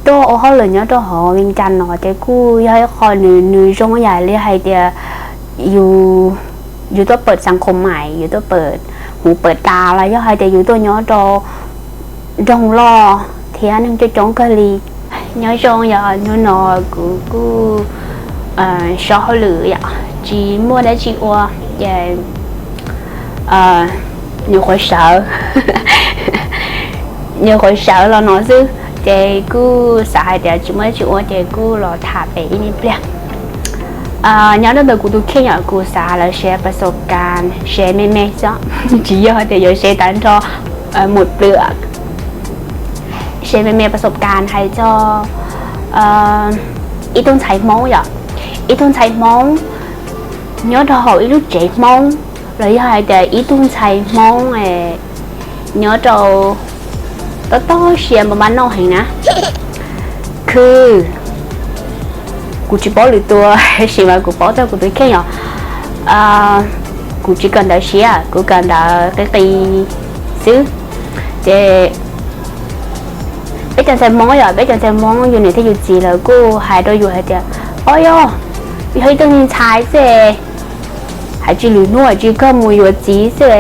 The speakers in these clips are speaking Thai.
ตัวเขาเลยเนาะตัวหอวิงจันเนาะแต่กูย้ายคอหนึ่งช่วงใหญ่เลยให้เดียอยู่ตัวเปิดสังคมใหม่อยู่ตัวเปิดหูเปิดตาอะไรย้ายแต่อยู่ตัวเนาะตัวรองรอเทียนึงจะจ้องกะลีเนาะช่วงอย่าเนาะเนาะกูชอบหรืออย่าจีมัวได้จีอัวอย่าnhiều khối sợ nhiều khối sợ là nó chứ thì cứ xài thì chỉ mới chịu thì cứ là thả bé như vậy nhớ đến từ của tôi khi nhỏ của xài là share ประสบการณ์ share แม่ๆ đó chỉ do thì giờ share tặng cho một lượt share แม่ ประสบการณ์ให้cho ít tôn chạy máu vậy ít tôn chạy máu nhớ đó hỏi lúc chạy máu rồi hai thì ít tôn chạy máu này nhớ đâu toเชียร์ประมาณน้องเห็นนะคือกูจะบอกหรือตัวสิว่ากูบอกแต่กูตัวแค่หรอกูchỉ cần đợiเชียร์กูcần đợi cáiตีซื้อแต่bây giờ xem món rồi bây giờ xem mónอยู่ในที่อยู่จีแล้วกูหายตัวอยู่หายเดียวโอ้ยอยู่ให้ตัวนี้ใช้เสียหายจีหรือนู่นจีก็มูอยู่จีเสีย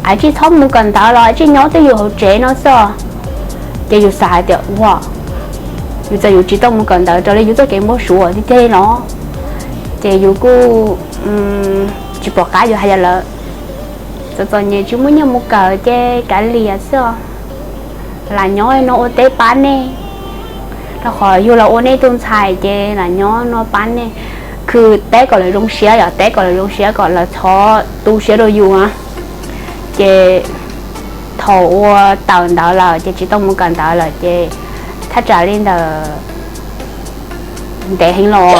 ai chỉ thấm một cần tạo rồi chỉ nhớ tới nhiều trẻ nó sao để nhiều xài được wow nhiều giờ nhiều chỉ tông một cần tạo cho nên nhiều tới cái món sủa thì thế nó để nhiều cô chỉ bỏ cái nhiều hay là lợ rồi nhiều chúng muốn nhau một cờ che cả lìa sao là nhớ nó ô tế bán nè nó khỏi dù là ô nê tôn xài che là nhớ nó bán nè cứ té gọi là rong xía à té gọi là rong xía gọi là thọ tu xía đồ dù à chị thầu tàu đó là chị chỉ tông một cần đó là chị thắt trả lên là để hình lò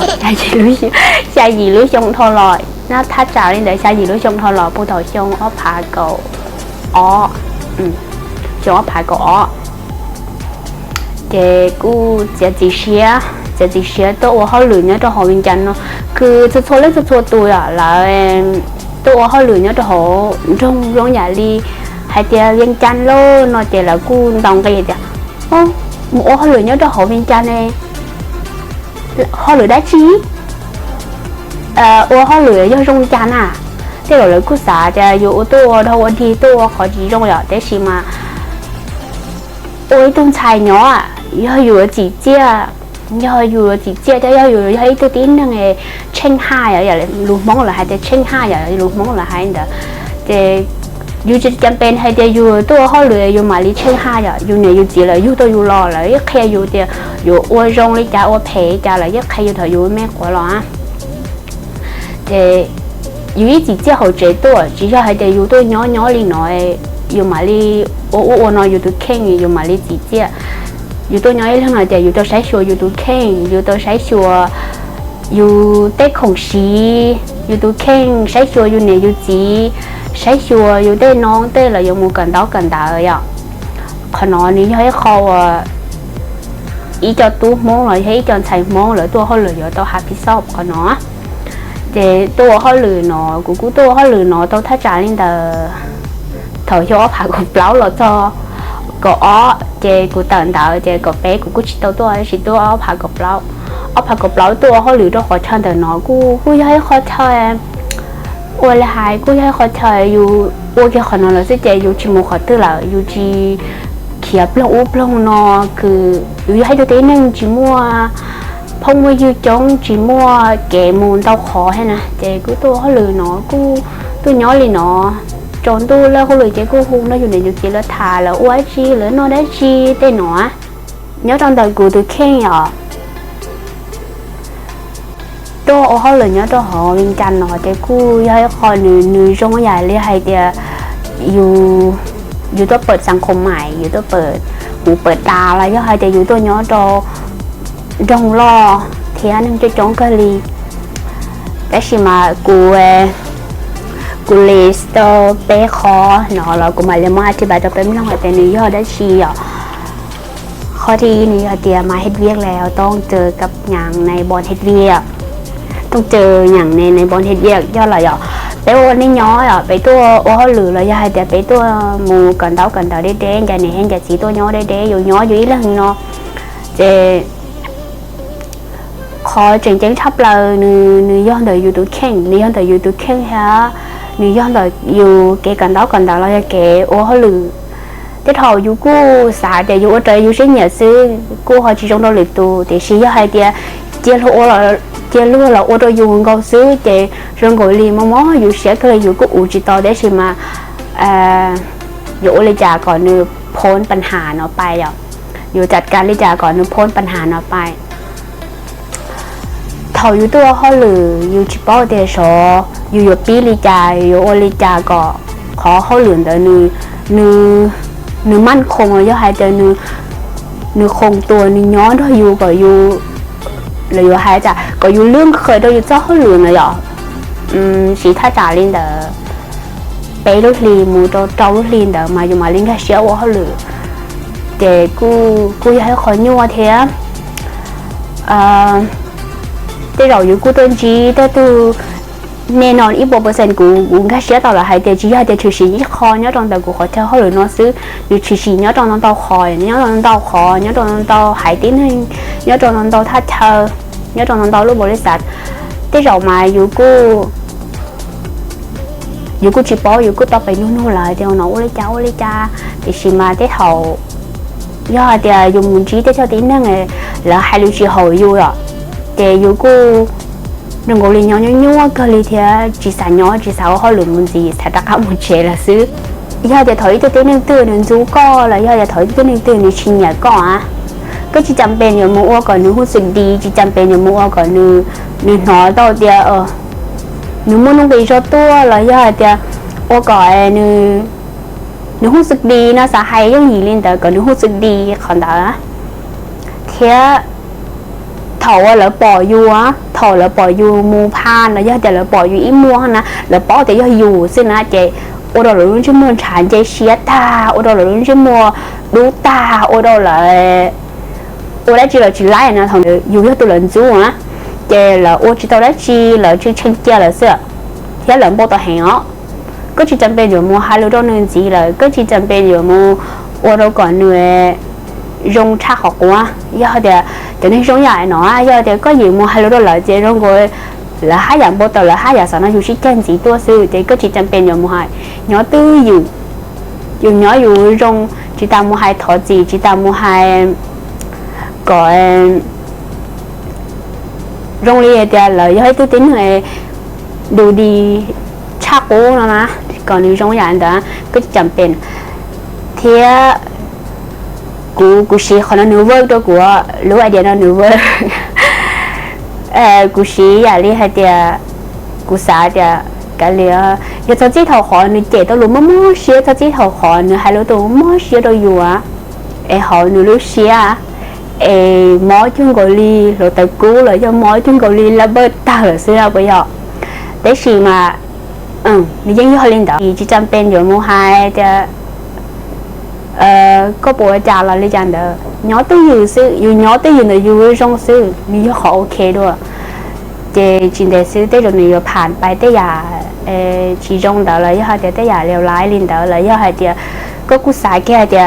sai gì lưới trong thô lò nó thắt trả lên để sai gì lưới trong thô lò bu đầu trong ốp hạ cầu ó trong ốp hạ cầu ó chị cu chị xía tôi họ lười nhớ cho họ bên chân nó cứ cho tôi là tôi họ lười nhớ cho họ trong nhà đi hay tiền viên chăn lô nó chỉ là cu đồng cái gì vậy một họ lười nhớ cho họ viên chăn này họ lười đá chí họ lười do trong chăn à thế rồi cứ xả cho dù tôi đâu thì tôi khó chỉ trong rồi thế gì mà ôi tung xài nhỏ à dù chỉ chia dù chỉ chia cho dù thấy tôi tin rằng nghề tranh hai ở giờ luôn món là hai tranh hai giờ luôn món là hai đó thì dù chỉ chăm bên hay thì dù tôi họ lười dù mà đi tranh hai giờ dù này dù chỉ là dù tôi dù lo là rất khe dù thì dù ôi rong lấy cha ôi phê cha là rất khe dù thời dù mẹ của lo thì dù chỉ chia hậu chế tôi chỉ cho hay thì dù tôi nhỏ đi nói dù mà đi ô nói dù tôi khen dù mà đi chỉ chia dù tôi nói lần nào thì dù tôi sai sửa dù tôi khen dù tôi sai sửa dù tết không xí dù tôi khen sai sửa dù này dù chỉ sai sửa dù tết non tết là dù một cần đó rồi ạ còn nó nếu thấy khó ý cho tôi món rồi thấy cho xài món rồi tôi hơi lười rồi tôi happy shop còn nó thì tôi hơi lười nó của tôi hơi lười nó tôi thắt trả lên tờ thời cho phải cục lão rồi cho có chế của tận đạo chế có bé của chị tôi chỉ tôi áo phải cột lão tôi họ lựa đó họ chơi từ nó cô thấy họ chơi ôi là hai cô thấy họ chơi dù ôi cái họ nói là sẽ chế dù chỉ một họ tức là dù chỉ khiếp lông nó cứ dù thấy tôi thấy nên chỉ mua phong với dư chống chỉ mua kệ mùn đau khó hay nè chế của tôi họ lựa nó cô tôi nhớ lên nó chọn tôi là không lười chế cô hôn nó dù này dù chỉ là thà là uống chi là nó đã chi tên nó nhớ trong đời của tôi khen nhở tôi họ lười nhớ tôi họ bên chân nó chế cô hay khỏi nửa trong dài lên hay thì dù tôiเปิดสังคมใหม่dù tôiเปิดหูเปิดตาอะไรก็hay thì dù tôi nhớ cho rong lo thì anh cho chống cái ly cái gì mà cô list bé khó nó là cũng mà liên quan thì bà cho bé nó phải tên lý do đã chi àข้อที่นี่เตียมาเฮ็ดเวียกแล้วต้องเจอกับอย่างในบอลเฮ็ดเวียกต้องเจออย่างในบอลเฮ็ดเวียกย่ออะไรอ่ะไปวันนี้ย้อยอ่ะไปตัวโอ้หรือเลยให้แต่ไปตัวมูกันเต้าเด้ๆจะเนี่ยเห็นจะสีตัวย้อเด้ๆอยู่ย้ออยู่อีหลังเนาะ เจขอเจ๋งๆทับเราnữย้อนเดี๋ยวอยู่ตัวแข็งnữย้อนเดี๋ยวอยู่ตัวแข็งฮะnữย้อนเดี๋ยวอยู่เกกันดาวเราจะเกโอ้เขาหรือแต่thầuอยู่กูสาแต่อยู่ở đâyอยู่sinh nhật sưกูhọ chỉ trong đó lịch tù thì xí hai tia chia lúa là ở đâyอยู่ngầu sư thì rồi gọi li mòอยู่sẽ cáiอยู่กูอุจิตได้ใช่ไหมอยู่เลยจ่าก่อนนึกพ้นปัญหาเนาะไปอยู่จัดการเลยจ่าก่อนนึกพ้นปัญหาเนาะไปthầuอยู่ตัวเขาหรืออยู่ชิปเอาแต่สออยู่ปีเลยจ่าอยู่โอเลยจ่าก็ขอเขาเหลือแต่นึมั่นคงเลยให้แต่นึคงตัวนึย้อนอยู่ก็อยู่เลยอยู่ให้จ้ะก็อยู่เรื่องเคย都อยู่เจ้าเขาเหลือเลยสีท่าจ่าลินเดอไปรถลีมูโตเจ้ารถลีนเดอมาอยู่มาลินก็เสียว่าเขาเหลือแต่กูอยากให้คนยัวเทียแต่เราอยู่กูต้นจีแต่ตัวแน่นอนอีก%กูก็เสียต่อละให้แต่จีให้แต่ถือสีคอเนี่ยตอนแต่กูขอเท่าเขาหรือน้องซื้ออยู่ถือสีเนี่ยตอนน้องเตาคอยเนี่ยตอนน้องเตาคอเนี่ยตอนน้องเตาหายติ้งเนี่ยตอนน้องเตาท่าเธอเนี่ยตอนน้องเตาลูกบริษัทแต่เรามาอยู่กูchỉ bảoอยู่กูต่อไปนู่นเลยเดี๋ยวน้องเลยจ้าแต่สิมาแต่เขาย่อแต่อยู่มุนจีแต่เท่าที่นั่งไงแล้วให้ลูกจีเขาอยู่อ่ะแต่อยู่กูđừng có lý nhỏ cơ lý thế chỉ xả họ lừa muốn gì sẽ đặt một chế là xứ giờ để thấy tôi nên từ nên chú co là giờ để thấy tôi nên từ nên xin nhà co á cái chỉ chăm bên nhiều mua còn nếu hút xịt đi chỉ chăm bên nhiều mua còn nếu nói đâu thì nếu muốn nông bị cho tua là giờ thì ô gọi nếu hút xịt đi nó sẽ hay giống gì lên tới còn nếu hút xịt đi còn đó thế thầu là bỏอยู่á thầu là bỏอยู่มูพานแล้วแต่ละbỏอยู่อีมัวนะแล้วbỏแต่อยู่ซึ่งนะเจโอดอลรุ่นชั่วโมงฉันเจเชียตาโอดอลรุ่นชั่วโมงดูตาโอดอลโอได้จีเราจีไล่นะทางอยู่ที่ตัวหลังจูนะเจlàโอจีตัวได้จีเราจีเชิงเจียเลยเสือที่หลังบอกตัวแหงอ่ะก็จีจำเป็นอยู่มัวฮัลโหลตัวนึงจีเลยก็จีจำเป็นอยู่มัวโอดอก่อนหน่วยdùng cha học quá giờ thì nên dùng dài nó giờ thì có gì mua hai lô là chỉ dùng rồi là hai dạng bộ tờ là hai dạng sau nó dùng chỉ chân chỉ tua sư thì có chỉ chăm bên dùng mua hai nhỏ tư dùng nhỏ dùng chỉ ta mua hai thọ gì chỉ ta mua hai gọi dùng đi thì là giờ tôi tính này đủ đi cha cố nó mà còn nếu dùng dài đó có chỉ chăm bên thìกูสีคนนั้นนึกว่าตัวกูรู้ไอเดียนั้นนึกว่ากูสีอย่างนี้ให้เดียกูสาเดียกันเลยอยากจะจีถอขอนึกเจตัวรู้มั่วเสียจะจีถอขอนึกให้รู้ตัวมั่วเสียตัวอยู่อ่ะหอนึกรู้เสียหมอจุ่มกอลีเราแต่กูเลยจะหมอจุ่มกอลีระเบิดตาเหรอเสียไปหรอกแต่สิมานี่ยังอยู่ลินดาจีจำเป็นอยู่มั่วให้เดียcó bộ trà là lấy chàng đó nhỏ tới nhiều sư dù nhỏ tới nhiều là dù trong sư mình họ ok rồi chỉ để sư tới rồi mìnhผ่านไปtới giờ chỉ trong đó là do tới giờ leo lái lên đó là do hai tiệt có cú sai cái tiệt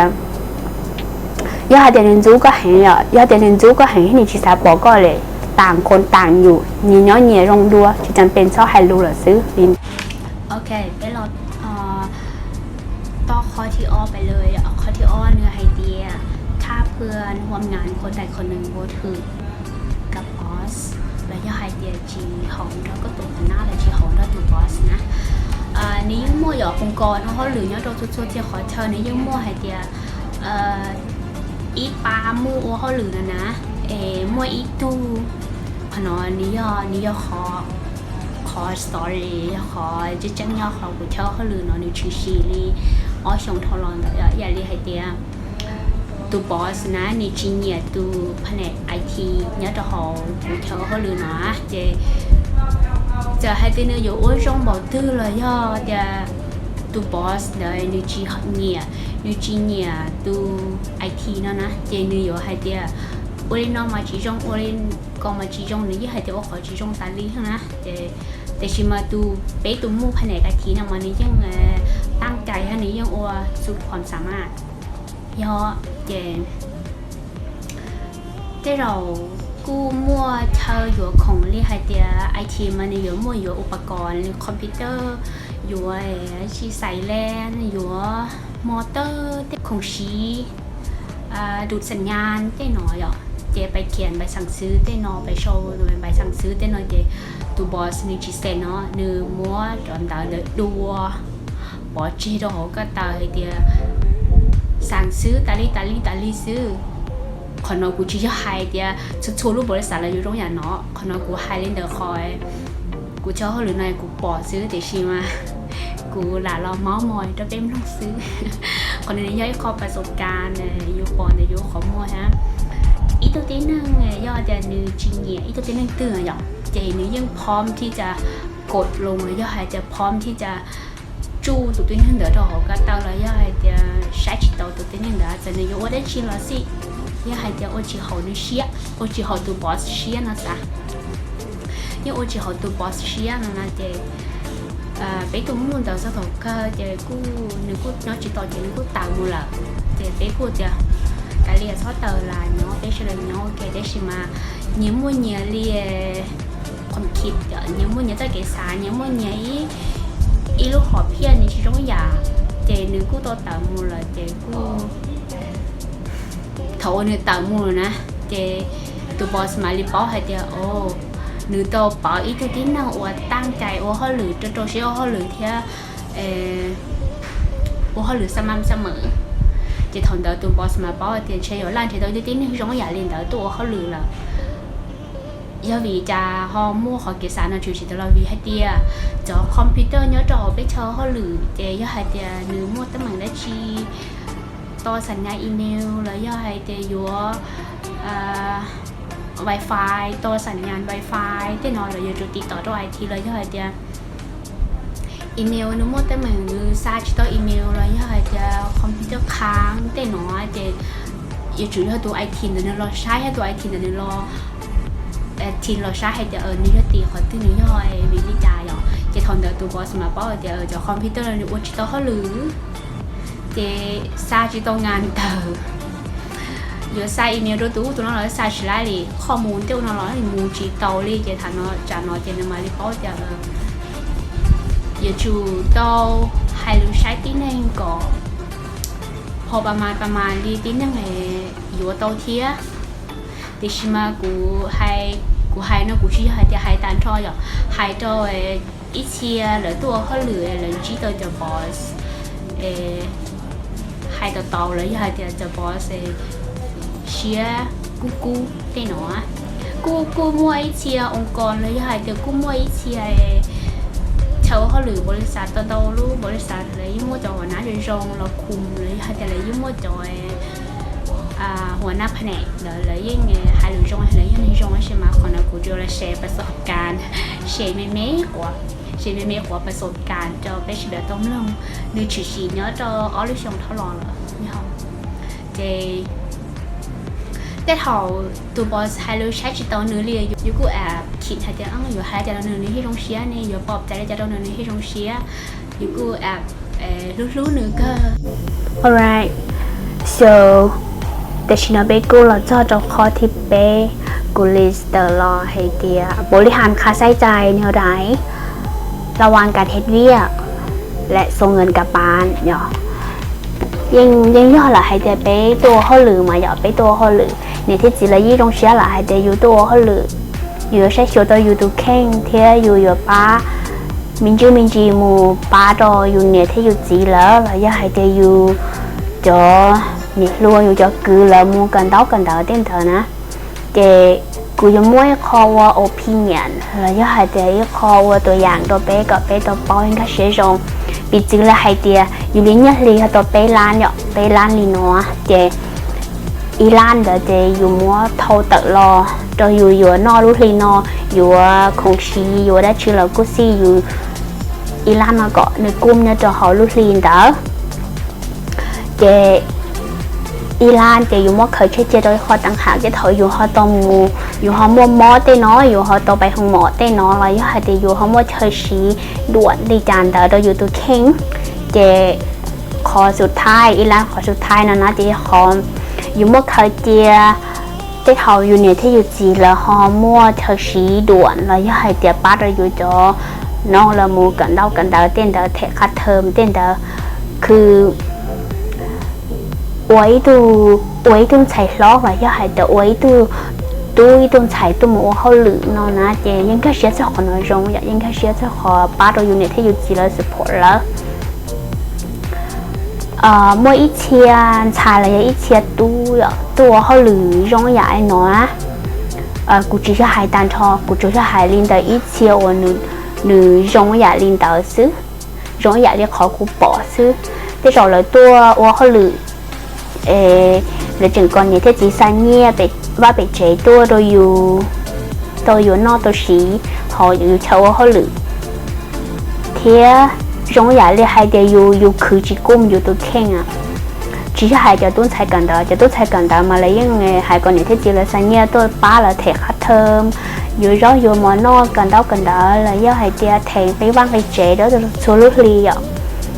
do hai tiệt nên chú có hàng rồi do tiệt nên chú có hàng thì chỉ sai bỏ coiเลยต่างคนต่างอยู่nhiều nhỏ nhiều trong đua chỉ chẳngเป็นsau hai lưu là sư ok cái lọtต่อข้อที่อ้อไปเลยข้อที่อ้อเนื้อไอเดียถ้าเพื่อนร่วมงานคนใดคนหนึ่งโบถือกับบอสและย่อไอเดียจีของแล้วก็ตัวหน้าและจีของแล้วตัวบอสนะนี่ยังมั่วหยอกองค์กรเขาหรือย่อตัวชุดที่ขอเชิญนี่ยังมั่วไอเดียอีปามั่วเขาหรือนะมั่วอีตูพนอนี่ย่อขอสตอรี่ขอจะจังย่อขอกูเช่าเขาหรือเนาะนี่ชื่อซีรีอ๋อชงทอลอนแต่อย่าเรียกให้เดียตัวบอสนะนี่จีเนียตัวแผนกไอทีเนี่ยจะเขากูเช่าเขาหรือเนาะจะให้ตัวเนี่ยอยู่อ้วนชงบอกตื้อเลยย่อจะตัวบอสเลยนี่จีเนียตัวไอทีเนาะนะเจนี่อยู่ให้เดียอ้วนน้องมาจีจงอ้วนก็มาจีจงนี่ให้เดียวขอจีจงตาลีนะแต่ชิมาตูเป๊ะตูมู่แผนกไอทีนะมันนี่ยังตั้งใจฮะนี่ยังสุดความสามารถย่อเจ thế rồiกูมั่วเธออยู่ของเรียกเดียไอทีมันอยู่มั่วอยู่อุปกรณ์คอมพิวเตอร์อยู่ชีใส่แลนอยู่มอเตอร์ของชีดูดสัญญาณเต้หน่อยอ่ะเจไปเขียนใบสั่งซื้อเต้นอไปโชว์ใบสั่งซื้อเต้นอเจตูบอสนึกจิเซนเนาะนึกมั่วจอมดาวเลยดูบอจีดอกก็ตาเดียสั่งซื้อตาลีซื้อคนเรากูชี้จะให้เดียชัวรูปบริษัทเราอยู่ตรงอย่างเนาะคนเรากูให้เล่นเดอคอยกูเจ้าหรือไงกูปอซื้อแต่ชิมากูหลานเราเมาส์มอยจะเป็นต้องซื้อคนนี้ย่อยข้อประสบการณ์อยู่ปอนในยุคของมัวฮะอีตัวที่นึงย่อจะนึกจริงเนี่ยอีตัวที่นึงตื่นหยอกเจนึกยังพร้อมที่จะกดลงเลยย่อหายจะพร้อมที่จะจูตัวที่นึงเดี๋ยวเราก็เตาเลยย่อหายจะใช้จิตตัวที่นึงเดี๋ยวจะนึกว่าได้ชินแล้วสิย่อหายจะโอจิเขานึกเชียโอจิเขาตัวบอสเชียนะจ๊ะยังโอจิเขาตัวบอสเชียนะเจbé cũng muốn đầu sau thầu cơ thì cô nếu cô nói chỉ tao thì cô tạo một là thì bé cô thì cái liền số tờ là nó bé sẽ là nó cái đấy mà nhiều mua nhiều liền còn kịp nhiều mua nhiều tới cái xã nhiều mua nhiều ý lúc họp hiện thì chỉ trong nhà thì nếu cô tao tạo một là thì cô thầu nếu tạo một nè thì tụi boss mà đi bảo hay thì ô nữ tàu bảo ý tôi tin nào và tăng chạy và họ lử cho tôi sẽ họ lử theo họ lử sam mở chỉ thằng đó tụi boss mà bảo tiền chơi ở lan thì tôi tin như giống nhà liền đó tụi họ lử là do vì cha họ mua họ cái sản nó chủ chỉ là vì hai tia cho computer nhớ trò biết cho họ lử để do hai tia nữ mua tấm bằng đấy chi to sản nhà email là do hai tia vừa Wi-Fi ตัวสัญญาณ Wi-Fi ที่นอนเราอยู่ติดต่อด้วยทีเลยย่อยจะอีเมลนู้นแต่เหมือนซาจิตัวอีเมลเลยย่อยจะคอมพิวเตอร์ค้างแต่หนอจะอยู่จุดให้ตัวไอทีเดี๋ยวเราใช้ให้ตัวไอทีเดี๋ยวเราทีเราใช้ให้จะนี่ก็ตีเขาที่นี่ย่อยวิลิจายอ่ะจะทนเดี๋ยวตัวบอสมาบอกจะคอมพิวเตอร์เราจิตตัวเขาหรือจะซาจิตัวงานเตอgiờ sai email đó tụi nó nói sai lại điข้อมูลที่nó nóiมูจีโตเลยจะทำnóจะnói cho nên mà đi cóจะgiờ chủ tao hay lưu sai tiếng này có พอประมาณดีtiếng nàyอยู่tao thía thì màกูhay nóกูchỉ hay thì hay tán cho rồi hay cho ít chia lỡ tua khó lừa lỡ chỉ tao cho boss hay tao lỡ hay thì cho boss chia cu tên nó cu mua ít chia ông con lấy hai từ cu mua ít chia cháu họ lừa bồi sản tao luôn bồi sản lấy mua cho họ ná rồi rong là khum lấy hai từ lấy mua choหัวหน้าแผนกเลยยังhai lừa rong lấyยังrongใช่ไหมคนเรากูจะเลยแชร์ประสบการณ์แชร์ไม่กว่าประสบการณ์จะไปเฉลี่ยต้มลงนึกชีเนาะจะอ้อลูกชงเท่าหล่อเลยนี่ค่ะเจแต่เขาตัวบอสให้เราใช้จิตตัวเนื้อเรียอยู่กูแอบคิดให้เจ้าอยู่ให้เจ้าเนื้อนี้ให้ตรงเชียนี่อยู่ปลอบใจเจ้าเนื้อนี้ให้ตรงเชียอยู่กูแอบรู้เนื้อก็ Alright so แต่ชินาเบกูเราจะข้อที่เป้กูลิสต์ตลอดให้เดียบริหารค่าใช้จ่ายแนวใดระวังการเฮ็ดเวียกและส่งเงินกลับบ้านเนาะยังย่อlà hay để béตัวเขาหรือมาอย่าไปตัวเขาหรือเนี่ยที่จีละยี่ตรงเชียละให้แต่อยู่ตัวเขาหรืออยู่ใช้ชิวตัวอยู่ตัวแข้งเที่ยอยู่ป้ามินจีมูป้าตัวอยู่เนี่ยที่อยู่จีแล้วอย่าให้แต่อยู่จอเนี่ยรัวอยู่จอคือแล้วมูกันเต้าเต้นเถอะนะแต่กูยังไม่ขอว่า opinion แล้วอย่าให้แต่ขอว่าตัวอย่างตัวเป๊กับเป๊ตัวปอยก็เสียจงปีจึงละให้เดียอยู่ลิ้นยัดลีเขาตัวไปร้านเนี่ยไปร้านลีนัวเจอีร้านเดี๋ยวเจอยู่มัวเท่าตลอจะอยู่นอรู้ลีนออยู่คงชีอยู่ได้ชื่อเราก็ซีอยู่อีร้านมาเกาะในกลุ่มเนี่ยจะเขารู้ลีนเด้อเจอีร้านเจอยู่มัวเคยใช้เจโดยคอต่างหากเจถอยอยู่เขาตัวมูอยู่เขามัวมอเต้น้อยอยู่เขาตัวไปของหมอเต้น้อยอะไรอยู่ให้เจอยู่เขามัวเชยชีด่วนดีจานเด้อเราอยู่ตัวเข่งเจขอสุดท้ายอีร้านขอสุดท้ายนะเจขออยู่เมื่อเคยเจีย tết hậu yêu nè thế yêu gì là họ mua thật sĩ đuổi là do hai tiệp bắt rồi yêu cho nó là mua cần đâu tên đó thẻ khát thơm tên đóคือไว้ตู้ใช้ล้อไว้ย่าให้แต่ไว้ตู้ใช้ตู้หมูเขาหรือเนาะนะเจยังก็เสียเจ้าของน้อยรงอยากยังก็เสียเจ้าของป้าเราอยู่ในที่อยู่จีแล้วสุดผลแล้วเมื่ออีเชียชายอะไรอีเชียตัวเขาหรือรงอยากเนาะกูจะหายตันทอกูจะหายลินแต่อีเชียวันหรือรงอยากลินแต่ซื้อรงอยากเรียกขอกูปอซื้อที่เราเลยตัวเขาหรือเลยจึงก่อนเนี่ยที่จีซันเนี่ยไปว่าไปเจตัวโดยอยู่นอกตัวสีเขาอยู่เช่าเขาหรือเทียรงอยากเรียกให้เดียวอยู่คือจีกุ้มอยู่ตัวแข็งอ่ะจีจะหายจะต้นใช้กันดาจะต้นใช้กันดามาเลยยังไงหายก่อนเนี่ยที่จีเลยซันเนี่ยตัวป้าละเทคัดเทอมอยู่ร้อยอยู่มอนอกกันดาเลยยังหายเดียแทงไปว่างไปเจเด้อชัวร์ลุลีอ่ะ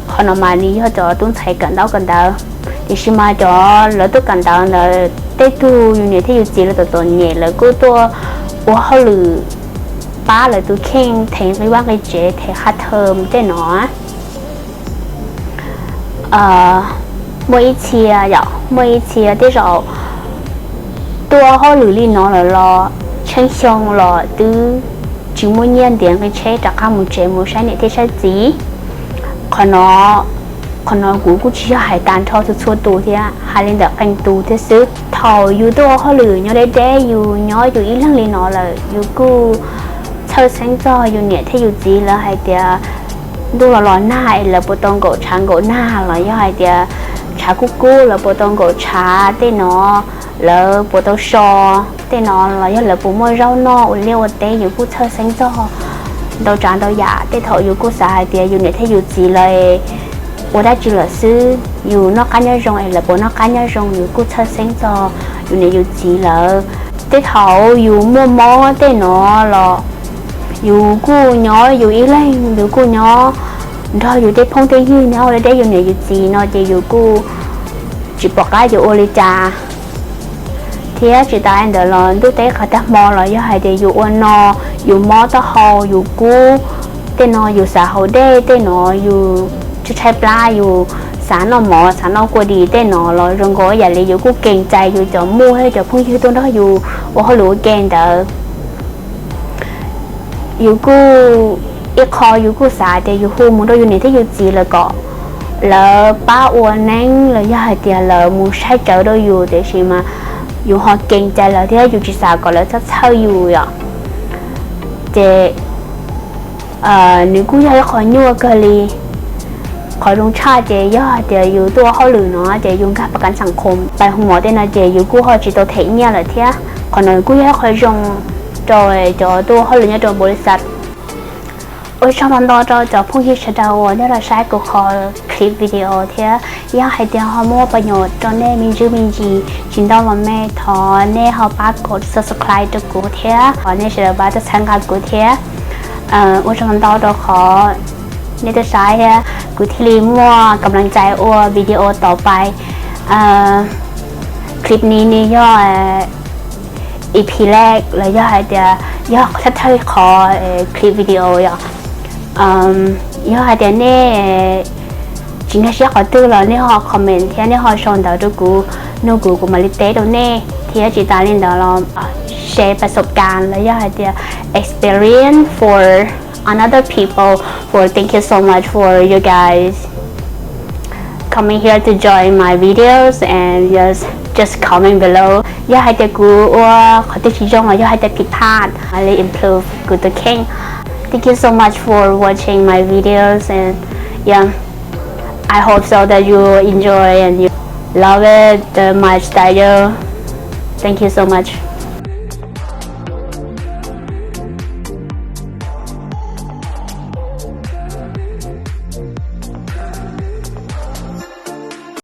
เขาหน่อมานี้เขาจะต้นใช้กันดาthì khi mà cho lỡ tôi cần đào là tết tu như thế gì là tôi nhẹ là cứ tôi họ lử ba là tôi khen thấy với bác cái chế thấy khá thơm thế nó mỗi chia thế rồi tôi họ lử đi nó là lo chân xong lo từ chỉ muốn nhiên điện cái chế đặt hàng một chế một sai này thế sai gì còn nóกูchỉหายการทอชัวตัวที่หายเล่นแบบแข่งตัวที่ซื้อทออยู่ตัวเขาหรือย้อนได้อยู่ย้อยอยู่อีหลังเลยเนาะเลยอยู่กูเช่าเส้นจออยู่เนี่ยที่อยู่จีแล้วให้เดียดูร้อนหน้าแล้วปวดตรงกดช้างกดหน้าแล้วย้อยเดียชากูแล้วปวดตรงกดช้าเต้นเนาะแล้วปวดตรงชอเต้นเนาะแล้วย้อยแล้วปวดมือเร้าเนาะเลี้ยวเต้อยู่กูเช่าเส้นจอดาวจานดาวยาเต้ถออยู่กูสายเดียอยู่เนี่ยที่อยู่จีเลย我ได้只了是有那干嘢用，係不那干嘢用有顧出聲咗，有你有字了，啲頭有摸摸啲喏咯，有顧nhỏ有一類有顧nhỏ，然有啲碰啲魚然後你啲有你有字喏，就有顧只博家有我哋炸，thì chỉ ta anh đỡ lo tôi thấy khá đắt mò là do hai điều ôn nóอยู่มอตะหออยู่กูเต้นนออยู่สาเขาได้เต้นนออยู่ชุดใช้ปลาอยู่สารนอหมอสารนอกวดีเต้นนอเราเรื่องก็อย่าเลยอยู่กูเก่งใจอยู่จะมู่ให้จะพุ่งยืดตัวนั้นอยู่ว่าเขารู้เก่งเด้ออยู่กูอีคออยู่กูสาแต่อยู่หูมึงเราอยู่ในที่อยู่จีเลยก็แล้วป้าอ้วนนั่งแล้วย่าเดียแล้วมึงใช้เจ้าเราอยู่แต่ใช่ไหมอยู่หอเก่งใจแล้วที่อยู่จีสาก็แล้วจะเช่าอยู่อ่ะเจนึกกูอยากขอยัวกันเลยขอลงชาเจย่าเดี๋ยวอยู่ตัวเขาหรือเนาะเจยุ่งกับประกันสังคมไปหัวเต้นนะเจอยู่กูเขาจีตัวเทียเนี่ยเลยเทียขอหน่อยกูอยากขอลงจอยจอตัวเขาหรือเนี่ยจอบริษัทโอ้ยชอบมันต่อจอพวกที่ชัดเอาเนี่ยเราใช้กูขอคลิปวิดีโอเทียอยากให้เดี๋ยวเขามั่วประโยชน์จนได้มีชื่อมีจีจินดาวมาแม่ทอเนี่ยเขาปากด subscribe ตัวกูเทียขอเนี่ยเชื่อว่าจะสังกัดกูเทียโอ้ยชอบมันต่อขอเนี่ยจะใช้เทียกูที่รีมั่วกำลังใจอ้ววิดีโอต่อไปคลิปนี้นี่ย่อEP แรกแล้วย่อเดี๋ยวย่อถ้าขอคลิปวิดีโอย่ย่อเดี๋ยวเนี่ยจริงๆที่เขาตื้อแล้วเนี่ยเขาคอมเมนต์ที่เนี่ยเขาชมเดี๋ยวดูกูมาลิเต้ตรงนี้ที่จีตาลินเดี๋ยวเราแชร์ประสบการณ์แล้วย่อเดี๋ยว experience for another people for thank you so much for you guys coming here to join my videos and just comment below อยากให้แต่กูว่าขอติดชี้จงอยากให้แต่ผิดพลาด really improve กูตัวเก่ง thank you so much for watching my videos and yeah I hope so that you enjoy and you love it my style thank you so much